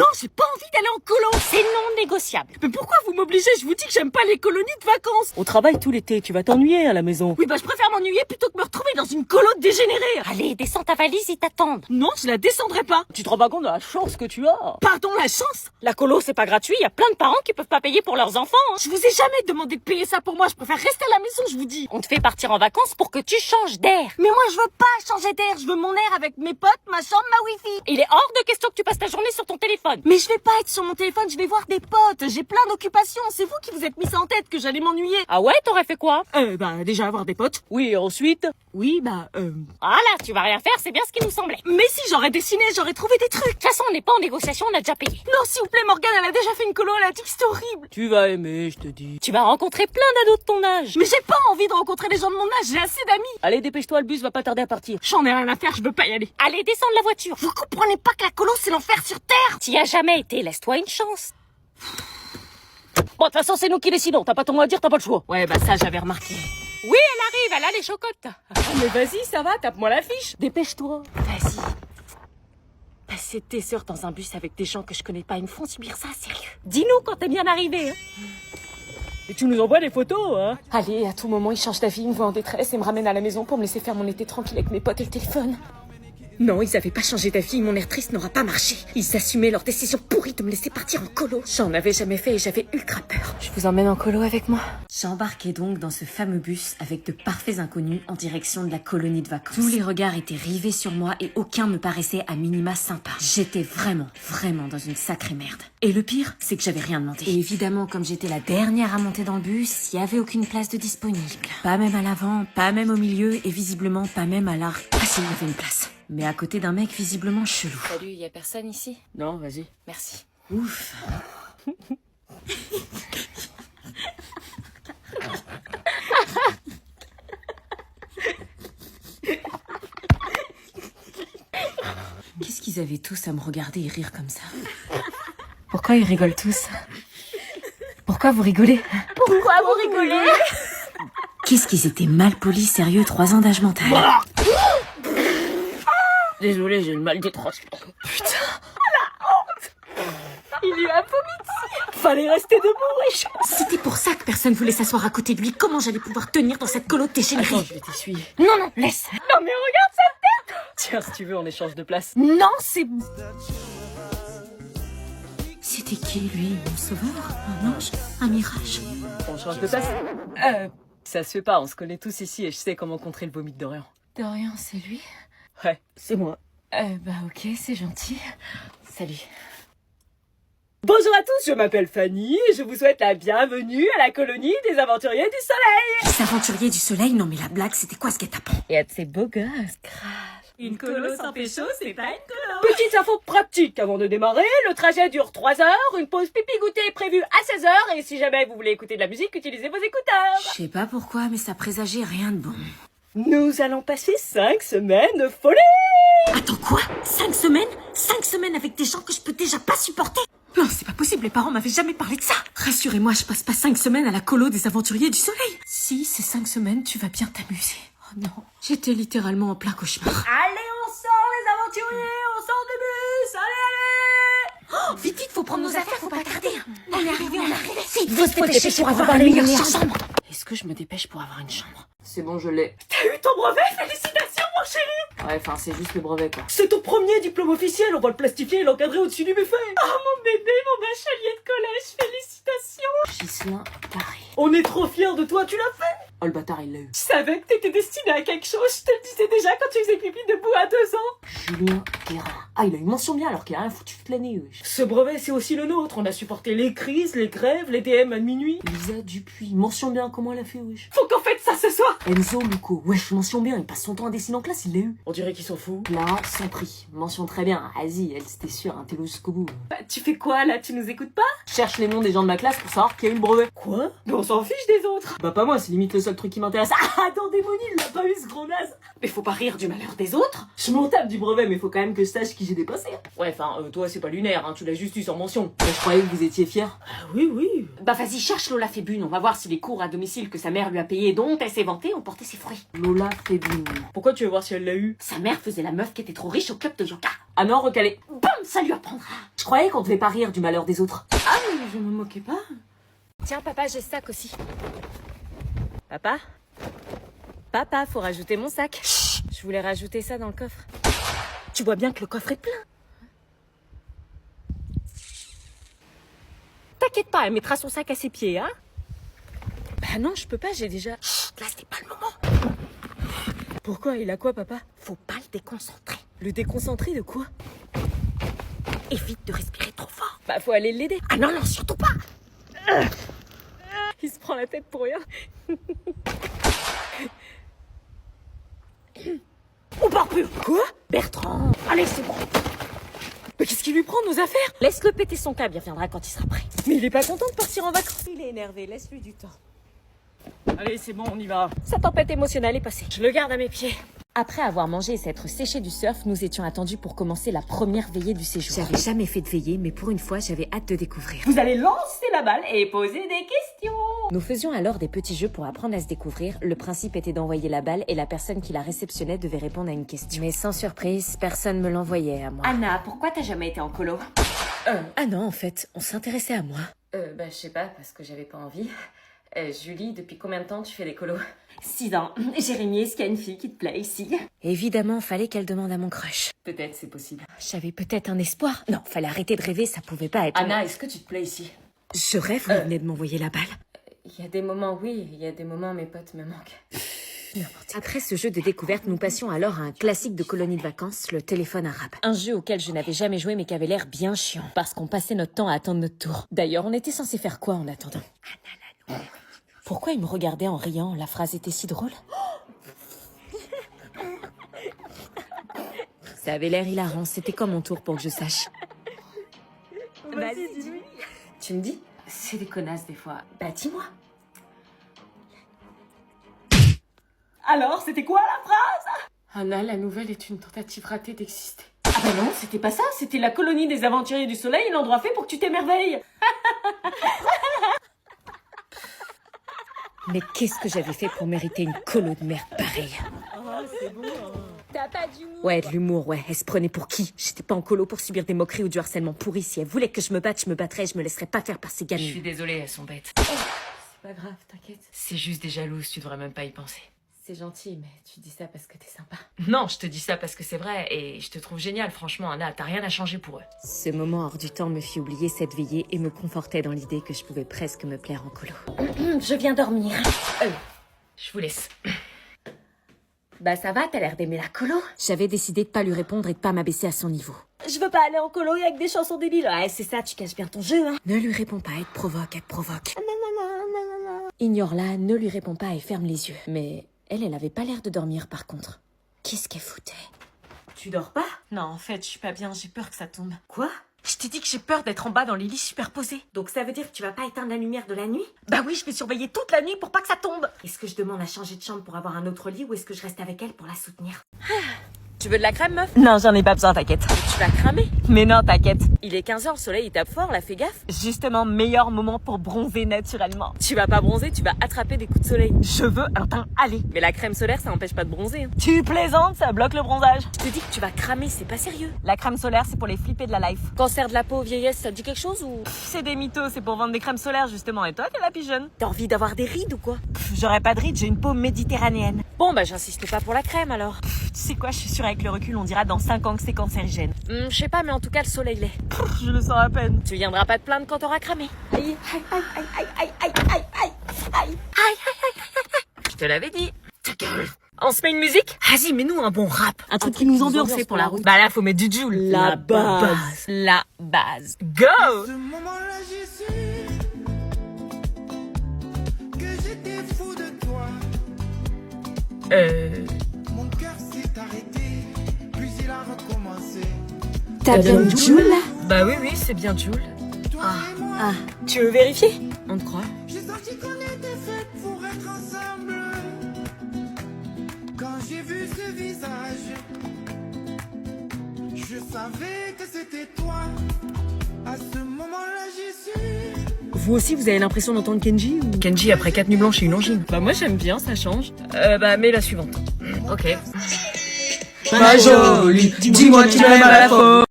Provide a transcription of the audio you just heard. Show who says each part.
Speaker 1: Non, j'ai pas envie d'aller en colo.
Speaker 2: C'est non négociable.
Speaker 1: Mais pourquoi vous m'obligez? Je vous dis que j'aime pas les colonies de vacances.
Speaker 3: On travaille tout l'été, tu vas t'ennuyer à la maison.
Speaker 1: Oui, bah je préfère m'ennuyer plutôt que me retrouver dans une colo de dégénérés.
Speaker 2: Allez, descends ta valise, ils t'attendent.
Speaker 1: Non, je la descendrai pas.
Speaker 3: Tu te rends pas compte de la chance que tu as?
Speaker 1: Pardon, la chance?
Speaker 2: La colo, c'est pas gratuit, y a plein de parents qui peuvent pas payer pour leurs enfants. Hein.
Speaker 1: Je vous ai jamais demandé de payer ça pour moi. Je préfère rester à la maison, je vous dis.
Speaker 2: On te fait partir en vacances pour que tu changes d'air.
Speaker 1: Mais moi, je veux pas changer d'air. Je veux mon air avec mes potes, ma chambre, ma wifi.
Speaker 2: Il est hors de question que tu passes ta journée sur ton téléphone.
Speaker 1: Mais je vais pas être sur mon téléphone, je vais voir des potes. J'ai plein d'occupations. C'est vous qui vous êtes mis ça en tête que j'allais m'ennuyer.
Speaker 2: Ah ouais, t'aurais fait quoi?
Speaker 1: Bah, déjà avoir des potes.
Speaker 3: Oui, et ensuite?
Speaker 1: Oui, bah,
Speaker 2: Ah là, tu vas rien faire, c'est bien ce qui nous semblait. De
Speaker 1: Mais si j'aurais dessiné, j'aurais trouvé des trucs.
Speaker 2: toute façon, on n'est pas en négociation, on a déjà payé.
Speaker 1: Non, s'il vous plaît, Morgane, elle a déjà fait une colo, elle a dit que c'était horrible.
Speaker 3: Tu vas aimer, je te dis.
Speaker 2: Tu vas rencontrer plein d'ados de ton âge.
Speaker 1: Mais j'ai pas envie de rencontrer des gens de mon âge, j'ai assez d'amis.
Speaker 3: Allez, dépêche-toi, le bus va pas tarder à partir.
Speaker 1: J'en ai rien à faire, je veux pas y aller.
Speaker 2: Allez, descends de la voiture.
Speaker 1: Vous comprenez pas que la colo, c'est l'enfer sur Terre?
Speaker 2: T'y as jamais été, laisse-toi une chance.
Speaker 3: Bon, de toute façon, c'est nous qui décidons. T'as pas ton mot à dire, t'as pas le choix.
Speaker 1: Ouais, bah ça, j'avais remarqué.
Speaker 2: Oui, elle arrive, elle a les chocottes.
Speaker 3: Mais vas-y, ça va, tape-moi la fiche. Dépêche-toi.
Speaker 2: Vas-y. Passer tes heures dans un bus avec des gens que je connais pas, ils me font subir ça, sérieux. Dis-nous quand t'es bien arrivé. Hein.
Speaker 3: Et tu nous envoies des photos, hein?
Speaker 2: Allez, à tout moment, il change d'avis, il me voit en détresse et me ramène à la maison pour me laisser faire mon été tranquille avec mes potes et le téléphone.
Speaker 1: Non, ils avaient pas changé d'avis, mon air triste n'aura pas marché. Ils assumaient leur décision pourrie de me laisser partir en colo. J'en avais jamais fait et j'avais ultra peur.
Speaker 2: Je vous emmène en colo avec moi.
Speaker 4: J'embarquais donc dans ce fameux bus avec de parfaits inconnus en direction de la colonie de vacances. Tous les regards étaient rivés sur moi et aucun me paraissait à minima sympa. J'étais vraiment dans une sacrée merde. Et le pire, c'est que j'avais rien demandé. Et évidemment, comme j'étais la dernière à monter dans le bus, il y avait aucune place de disponible. Pas même à l'avant, pas même au milieu et visiblement pas même à l'arrière. Ah si, il y avait une place. Mais à côté d'un mec visiblement chelou.
Speaker 2: Salut, y a personne ici?
Speaker 3: Non, vas-y.
Speaker 2: Merci.
Speaker 4: Ouf. Qu'est-ce qu'ils avaient tous à me regarder et rire comme ça? Pourquoi ils rigolent tous? Pourquoi vous rigolez?
Speaker 1: Pourquoi vous rigolez?
Speaker 4: Qu'est-ce qu'ils étaient mal polis, sérieux, 3 ans d'âge mental.
Speaker 3: Désolé, j'ai le mal des transports.
Speaker 1: Il lui a vomi.
Speaker 3: Fallait rester debout, wesh.
Speaker 4: C'était pour ça que personne voulait s'asseoir à côté de lui. Comment j'allais pouvoir tenir dans cette colo de dégénérée?
Speaker 3: Attends, je vais t'essuyer.
Speaker 2: Non, laisse.
Speaker 1: Non mais regarde ça.
Speaker 3: Tiens, si tu veux, on échange de place.
Speaker 1: Non, c'est...
Speaker 4: C'était qui, lui? Mon sauveur? Un ange? Un mirage?
Speaker 3: On change de place? Ça se fait pas, on se connaît tous ici et je sais comment contrer le vomi de Dorian.
Speaker 4: Dorian, c'est lui?
Speaker 3: Ouais, c'est moi.
Speaker 4: Bah ok, c'est gentil. Salut.
Speaker 3: Bonjour à tous, je m'appelle Fanny et je vous souhaite la bienvenue à la colonie des aventuriers du soleil.
Speaker 4: Les aventuriers du soleil? Non mais la blague, c'était quoi ce guet-apens?
Speaker 3: Et à de ces beaux gosses.
Speaker 1: Une colo sans pécho, c'est pas une colo.
Speaker 3: Petite info pratique avant de démarrer, le trajet dure 3 heures, une pause pipi-goûter est prévue à 16 heures et si jamais vous voulez écouter de la musique, utilisez vos écouteurs.
Speaker 4: Je sais pas pourquoi, mais ça présageait rien de bon.
Speaker 3: Nous allons passer 5 semaines de folie.
Speaker 4: Attends, quoi? 5 semaines? 5 semaines avec des gens que je peux déjà pas supporter? Non, c'est pas possible, les parents m'avaient jamais parlé de ça. Rassurez-moi, je passe pas 5 semaines à la colo des aventuriers du soleil. Si, ces 5 semaines, tu vas bien t'amuser. Oh non, j'étais littéralement en plein cauchemar.
Speaker 1: Allez, on sort les aventuriers, on sort du bus, allez.
Speaker 4: Oh, vite, faut prendre nos affaires, faut pas tarder. On est arrivé. Vite,
Speaker 3: Faut se dépêcher pour avoir la meilleure chambre.
Speaker 4: Est-ce que je me dépêche pour avoir une chambre?
Speaker 3: C'est bon, je l'ai.
Speaker 1: T'as eu ton brevet, félicitations mon chéri.
Speaker 3: Ouais, enfin, c'est juste le brevet, quoi. C'est ton premier diplôme officiel, on va le plastifier et l'encadrer au-dessus du buffet.
Speaker 1: Oh mon bébé, mon bachelier de collège, félicitations.
Speaker 4: Ghislain Carré.
Speaker 3: On est trop fiers de toi, tu l'as fait. Oh, le bâtard, il l'a eu.
Speaker 1: Je savais que t'étais destiné à quelque chose, je te le disais déjà quand tu faisais pipi debout à 2 ans.
Speaker 3: Julien Guérin. Ah, il a une mention bien alors qu'il a rien foutu toute l'année, wesh. Ce brevet, c'est aussi le nôtre. On a supporté les crises, les grèves, les DM à minuit. Lisa Dupuis, mention bien, comment elle a fait, wesh.
Speaker 1: Faut qu'on fête ça ce soir.
Speaker 3: Enzo Luco, wesh, mention bien, il passe son temps à dessiner en classe, il l'a eu. On dirait qu'ils s'en fout. Là, sans prix, mention très bien. Vas-y, elle, c'était sûr, un télo jusqu'au bout.
Speaker 1: Bah, tu fais quoi là, tu nous écoutes pas?
Speaker 3: Je cherche les noms des gens de ma classe pour savoir qui a eu le brevet. Quoi?
Speaker 1: Mais on s'en fiche des autres.
Speaker 3: Bah pas moi, c'est limite le seul seul truc qui m'intéresse. Ah, attends, Démonie, il l'a pas eu, ce gros naze. Mais faut pas rire du malheur des autres. Je m'en tape du brevet, mais faut quand même que je sache qui j'ai dépassé.
Speaker 1: Ouais, enfin, toi, c'est pas lunaire, hein, tu l'as juste eu sans mention.
Speaker 3: Mais je croyais que vous étiez fiers.
Speaker 1: Ah oui, oui.
Speaker 2: Bah vas-y, cherche Lola Fébune, on va voir si les cours à domicile que sa mère lui a payés dont elle s'est vantée ont porté ses fruits.
Speaker 3: Lola Fébune.
Speaker 1: Pourquoi tu veux voir si elle l'a eu?
Speaker 2: Sa mère faisait la meuf qui était trop riche au club de yoga.
Speaker 3: Ah non, recalé.
Speaker 2: Bam, ça lui apprendra.
Speaker 3: Je croyais qu'on devait pas rire du malheur des autres.
Speaker 1: Ah, mais je me moquais pas.
Speaker 4: Tiens, papa, j'ai ce sac aussi.
Speaker 1: Papa? Papa, faut rajouter mon sac. Je voulais rajouter ça dans le coffre.
Speaker 2: Tu vois bien que le coffre est plein. T'inquiète pas, elle mettra son sac à ses pieds, hein.
Speaker 1: Bah non, je peux pas, j'ai déjà...
Speaker 2: Chut, là, c'est pas le moment.
Speaker 1: Pourquoi? Il a quoi, papa?
Speaker 2: Faut pas le déconcentrer.
Speaker 1: Le déconcentrer de quoi?
Speaker 2: Évite de respirer trop fort.
Speaker 1: Bah, faut aller l'aider.
Speaker 2: Ah non, non, surtout pas.
Speaker 1: Il se prend la tête pour rien.
Speaker 2: On part plus.
Speaker 1: Quoi?
Speaker 2: Bertrand. Allez, c'est bon.
Speaker 1: Mais qu'est-ce qui lui prend, nos affaires?
Speaker 2: Laisse-le péter son câble, il reviendra quand il sera prêt.
Speaker 1: Mais il est pas content de partir en vacances.
Speaker 2: Il est énervé, laisse-lui du temps.
Speaker 1: Allez, c'est bon, on y va.
Speaker 2: Sa tempête émotionnelle est passée.
Speaker 1: Je le garde à mes pieds.
Speaker 4: Après avoir mangé et s'être séché du surf, nous étions attendus pour commencer la première veillée du séjour. J'avais jamais fait de veillée, mais pour une fois, j'avais hâte de découvrir.
Speaker 3: Vous allez lancer la balle et poser des questions.
Speaker 4: Nous faisions alors des petits jeux pour apprendre à se découvrir. Le principe était d'envoyer la balle et la personne qui la réceptionnait devait répondre à une question. Mais sans surprise, personne me l'envoyait à moi.
Speaker 2: Anna, pourquoi t'as jamais été en colo?
Speaker 4: Ah non, en fait, on s'intéressait à moi.
Speaker 1: Bah, je sais pas, parce que j'avais pas envie. Julie, depuis combien de temps tu fais des colos?
Speaker 2: 6 ans. Jérémy, est-ce qu'il y a une fille qui te plaît ici?
Speaker 4: Évidemment, fallait qu'elle demande à mon crush.
Speaker 1: Peut-être, c'est possible.
Speaker 4: J'avais peut-être un espoir. Non, fallait arrêter de rêver, ça pouvait pas être...
Speaker 1: Anna, est-ce que tu te plais ici?
Speaker 4: Je rêve, vous venez de m'envoyer la balle.
Speaker 1: Il y a des moments, oui, il y a des moments, mes potes me manquent.
Speaker 4: Après ce jeu de découverte, nous passions alors à un classique de colonie de vacances, le téléphone arabe. Un jeu auquel je n'avais jamais joué mais qui avait l'air bien chiant, parce qu'on passait notre temps à attendre notre tour. D'ailleurs, on était censé faire quoi en attendant? Pourquoi il me regardait en riant? La phrase était si drôle. Ça avait l'air hilarant, c'était comme mon tour pour que je sache.
Speaker 2: Vas-y, dis-lui.
Speaker 1: Tu me dis?
Speaker 2: C'est des connasses des fois. Bah dis-moi.
Speaker 3: Alors, c'était quoi la phrase?
Speaker 1: Anna, la nouvelle est une tentative ratée d'exister.
Speaker 3: Ah bah non, c'était pas ça, c'était la colonie des aventuriers du soleil, l'endroit fait pour que tu t'émerveilles.
Speaker 4: Mais qu'est-ce que j'avais fait pour mériter une colo de merde pareille?
Speaker 2: T'as pas d'humour.
Speaker 4: Ouais, de l'humour, ouais. Elle se prenait pour qui? J'étais pas en colo pour subir des moqueries ou du harcèlement pourri. Si elle voulait que je me batte, je me battrais. Je me laisserais pas faire par ces
Speaker 1: Je suis
Speaker 4: gamines.
Speaker 1: désolée, elles sont bêtes.
Speaker 3: C'est pas grave, t'inquiète.
Speaker 1: C'est juste des jalouses, tu devrais même pas y penser.
Speaker 2: C'est gentil, mais tu dis ça parce que t'es sympa.
Speaker 1: Non, je te dis ça parce que c'est vrai, et je te trouve génial, franchement, Anna, t'as rien à changer pour eux.
Speaker 4: Ce moment hors du temps me fit oublier cette veillée et me confortait dans l'idée que je pouvais presque me plaire en colo.
Speaker 2: Je viens dormir.
Speaker 1: Je vous laisse.
Speaker 2: Bah ça va, t'as l'air d'aimer la colo.
Speaker 4: J'avais décidé de pas lui répondre et de pas m'abaisser à son niveau.
Speaker 2: Je veux pas aller en colo avec des chansons débiles. Ouais, c'est ça, tu caches bien ton jeu, hein.
Speaker 4: Ne lui réponds pas, elle te provoque. Ignore-la, ne lui réponds pas et ferme les yeux. Mais elle avait pas l'air de dormir par contre. Qu'est-ce qu'elle foutait?
Speaker 3: Tu dors pas?
Speaker 2: Non, en fait, je suis pas bien, j'ai peur que ça tombe.
Speaker 3: Quoi?
Speaker 2: Je t'ai dit que j'ai peur d'être en bas dans les lits superposés.
Speaker 3: Donc ça veut dire que tu vas pas éteindre la lumière de la nuit?
Speaker 2: Bah oui, je vais surveiller toute la nuit pour pas que ça tombe.
Speaker 3: Est-ce que je demande à changer de chambre pour avoir un autre lit ou est-ce que je reste avec elle pour la soutenir?
Speaker 1: Tu veux de la crème, meuf?
Speaker 2: Non, j'en ai pas besoin, t'inquiète.
Speaker 1: Tu vas cramer?
Speaker 2: Mais non, t'inquiète.
Speaker 1: Il est 15h, le soleil il tape fort, là, fais gaffe.
Speaker 2: Justement, meilleur moment pour bronzer naturellement.
Speaker 1: Tu vas pas bronzer, tu vas attraper des coups de soleil.
Speaker 2: Je veux un teint allé.
Speaker 1: Mais la crème solaire, ça empêche pas de bronzer. Hein.
Speaker 2: Tu plaisantes, ça bloque le bronzage.
Speaker 1: Je te dis que tu vas cramer, c'est pas sérieux.
Speaker 2: La crème solaire, c'est pour les flippés de la life.
Speaker 1: Cancer de la peau, vieillesse, ça te dit quelque chose ou...
Speaker 2: C'est des mythos, c'est pour vendre des crèmes solaires justement. Et toi, t'es la pigeonne.
Speaker 1: T'as envie d'avoir des rides ou quoi?
Speaker 2: J'aurais pas de rides, j'ai une peau méditerranéenne.
Speaker 1: Bon, bah j'insiste pas pour la crème alors.
Speaker 2: Tu sais quoi, je suis sûre avec le recul, on dira dans 5 ans que c'est cancérigène.
Speaker 1: Je sais pas, mais en tout cas, le soleil l'est.
Speaker 2: Je le sens à peine.
Speaker 1: Tu viendras pas te plaindre quand t'auras cramé.
Speaker 2: Aïe, aïe, aïe, aïe, aïe, aïe, aïe, aïe, aïe, aïe, aïe.
Speaker 1: Je te l'avais dit. On se met une musique?
Speaker 4: Vas-y, mets-nous un bon rap.
Speaker 2: Un truc qui nous ambiance pour la route.
Speaker 1: Bah là, faut mettre du Joule.
Speaker 2: La base.
Speaker 1: La base. Go!
Speaker 5: Ce moment-là, j'ai su que j'étais fou de toi. Mon cœur s'est arrêté, puis il a recommencé.
Speaker 4: T'as bien Joule là?
Speaker 1: Bah oui, c'est bien Joule.
Speaker 5: Toi et moi,
Speaker 1: Tu veux vérifier?
Speaker 4: On te croit?
Speaker 5: j'ai senti qu'on était fait pour être ensemble. j'ai vu ce visage, je savais que c'était toi. À ce moment-là, j'ai su.
Speaker 3: Vous aussi, vous avez l'impression d'entendre Kenji ou...
Speaker 6: Kenji après 4 nuits blanches et une angine.
Speaker 3: Bah moi j'aime bien, ça change.
Speaker 6: Bah mets la suivante. Ok.
Speaker 3: Pas jolie, dis-moi que tu m'aimes à la fois.